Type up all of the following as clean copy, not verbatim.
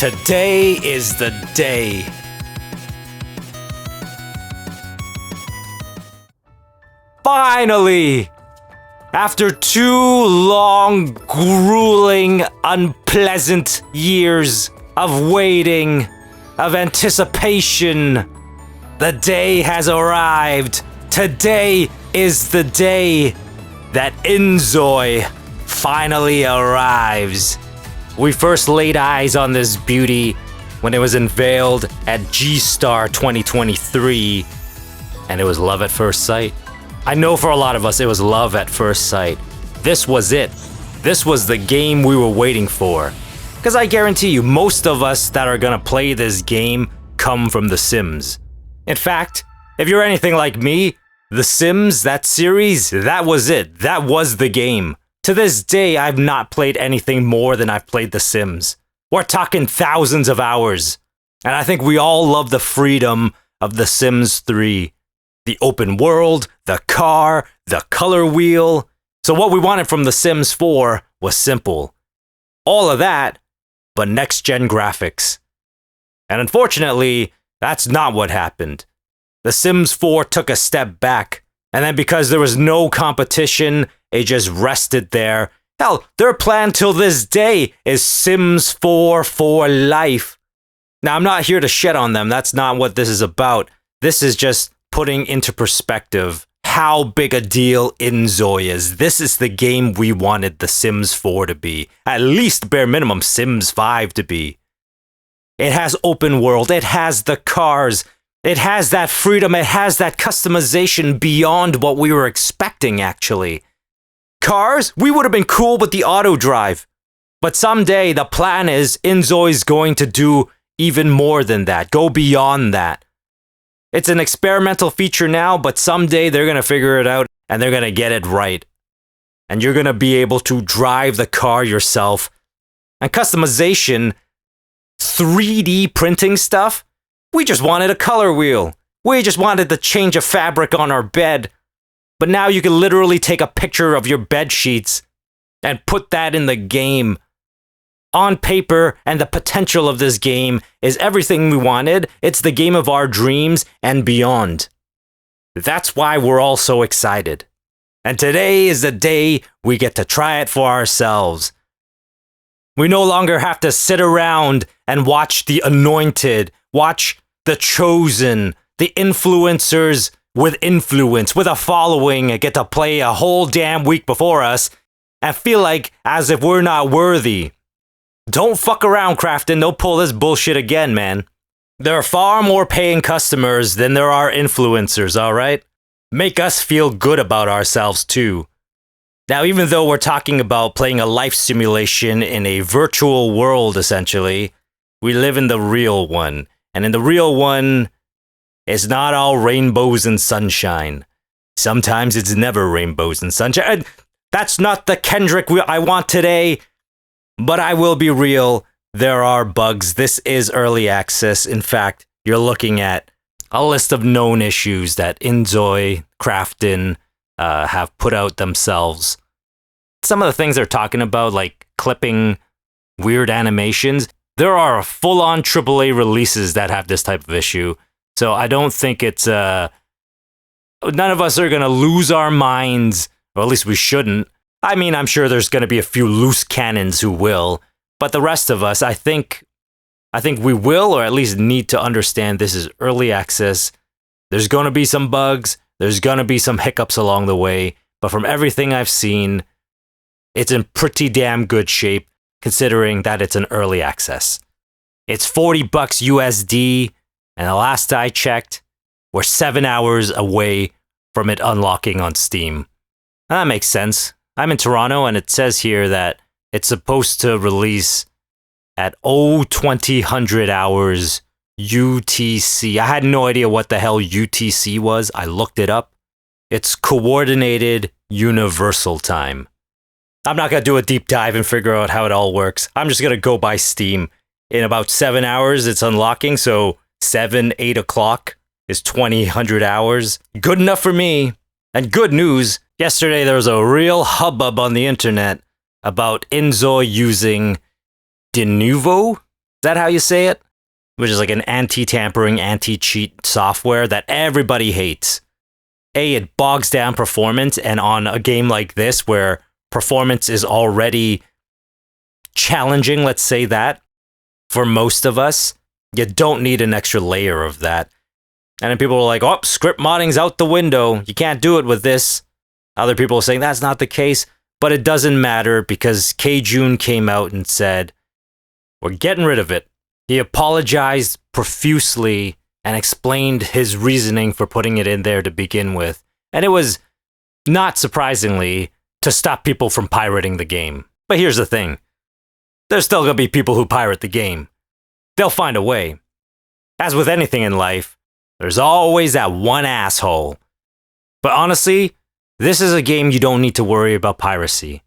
Today is the day. Finally! After 2 long, grueling, unpleasant years of waiting, of anticipation, the day has arrived. Today is the day that inZoi finally arrives. We first laid eyes on this beauty when it was unveiled at G-Star 2023, and it was love at first sight. I know for a lot of us it was love at first sight. This was it. This was the game we were waiting for. Because I guarantee you, most of us that are gonna play this game come from The Sims. In fact, if you're anything like me, The Sims, that series, that was it. That was the game. To this day, I've not played anything more than I've played The Sims. We're talking thousands of hours. And I think we all love the freedom of The Sims 3. The open world, the car, the color wheel. So what we wanted from The Sims 4 was simple. All of that, but next-gen graphics. And unfortunately, that's not what happened. The Sims 4 took a step back, and then because there was no competition, it just rested there. Hell, their plan till this day is Sims 4 for life. Now, I'm not here to shit on them. That's not what this is about. This is just putting into perspective how big a deal inZoi is. This is the game we wanted The Sims 4 to be. At least bare minimum Sims 5 to be. It has open world. It has the cars. It has that freedom. It has that customization beyond what we were expecting, actually. Cars? We would have been cool with the auto drive. But someday the plan is inZoi's going to do even more than that. Go beyond that. It's an experimental feature now, but someday they're going to figure it out and they're going to get it right. And you're going to be able to drive the car yourself. And customization, 3D printing stuff, we just wanted a color wheel. We just wanted to change a fabric on our bed. But now you can literally take a picture of your bed sheets and put that in the game. On paper, and the potential of this game is everything we wanted. It's the game of our dreams and beyond. That's why we're all so excited. And today is the day we get to try it for ourselves. We no longer have to sit around and watch the anointed, watch the chosen, the influencers with influence, with a following, get to play a whole damn week before us and feel like as if we're not worthy. Don't fuck around, Crafton. Don't pull this bullshit again, man. There are far more paying customers than there are influencers, alright? Make us feel good about ourselves, too. Now, even though we're talking about playing a life simulation in a virtual world, essentially, we live in the real one. And in the real one, it's not all rainbows and sunshine. Sometimes it's never rainbows and sunshine. That's not the Kendrick I want today. But I will be real, there are bugs. This is early access. In fact, you're looking at a list of known issues that inZoi, Crafton have put out themselves. Some of the things they're talking about, like clipping weird animations, there are full-on AAA releases that have this type of issue. So I don't think it's... none of us are going to lose our minds, or at least we shouldn't. I mean, I'm sure there's going to be a few loose cannons who will, but the rest of us, I think we will, or at least need to understand this is early access. There's going to be some bugs, there's going to be some hiccups along the way, but from everything I've seen, it's in pretty damn good shape, considering that it's an early access. It's $40 USD, and the last I checked, we're 7 hours away from it unlocking on Steam. That makes sense. I'm in Toronto, and it says here that it's supposed to release at 2000 hours UTC. I had no idea what the hell UTC was. I looked it up. It's Coordinated Universal Time. I'm not going to do a deep dive and figure out how it all works. I'm just going to go by Steam. In about 7 hours, it's unlocking, so 8 o'clock is 2000 hours. Good enough for me. And good news, yesterday there was a real hubbub on the internet about inZoi using de novo that how you say it? Which is like an anti-tampering, anti-cheat software that everybody hates. It bogs down performance, and on a game like this where performance is already challenging, let's say that, for most of us, you don't need an extra layer of that. And then people are like, oh, script modding's out the window. You can't do it with this. Other people are saying that's not the case, but it doesn't matter because K-Jun came out and said, we're getting rid of it. He apologized profusely and explained his reasoning for putting it in there to begin with. And it was, not surprisingly, to stop people from pirating the game. But here's the thing. There's still going to be people who pirate the game. They'll find a way. As with anything in life, there's always that one asshole. But honestly, this is a game you don't need to worry about piracy.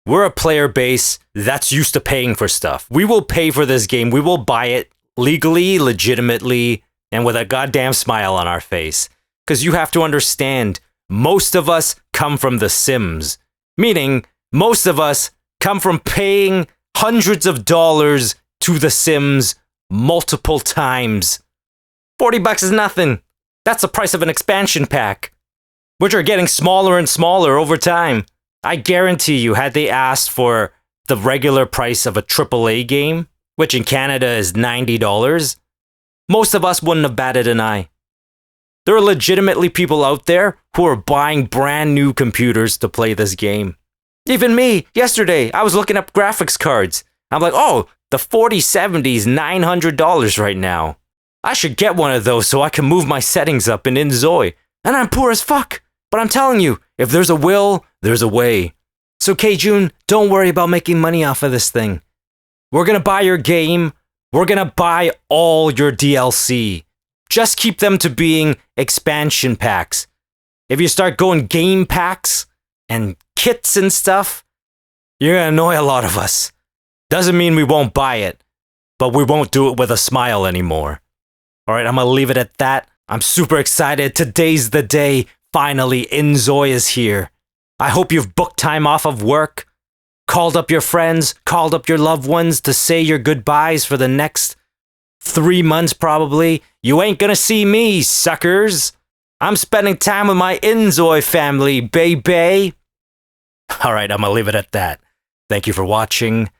We're a player base that's used to paying for stuff. We will pay for this game. We will buy it legally, legitimately, and with a goddamn smile on our face. Because you have to understand, most of us come from The Sims. Meaning, most of us come from paying hundreds of dollars to The Sims multiple times. $40 is nothing. That's the price of an expansion pack, which are getting smaller and smaller over time. I guarantee you, had they asked for the regular price of a AAA game, which in Canada is $90, most of us wouldn't have batted an eye. There are legitimately people out there who are buying brand new computers to play this game. Even me, yesterday, I was looking up graphics cards. I'm like, oh, the 4070 is $900 right now. I should get one of those so I can move my settings up in inZoi. And I'm poor as fuck. But I'm telling you, if there's a will, there's a way. So K-Jun, don't worry about making money off of this thing. We're gonna buy your game. We're gonna buy all your DLC. Just keep them to being expansion packs. If you start going game packs and kits and stuff, you're gonna annoy a lot of us. Doesn't mean we won't buy it, but we won't do it with a smile anymore. Alright, I'm gonna leave it at that. I'm super excited. Today's the day. Finally, inZoi is here. I hope you've booked time off of work, called up your friends, called up your loved ones to say your goodbyes for the next 3 months probably. You ain't gonna see me, suckers. I'm spending time with my inZoi family, baby. Alright, I'm gonna leave it at that. Thank you for watching.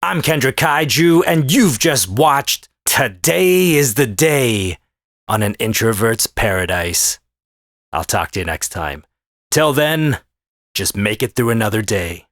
I'm Kendrick Kaiju, and you've just watched Today is the Day on an Introvert's Paradise. I'll talk to you next time. Till then, just make it through another day.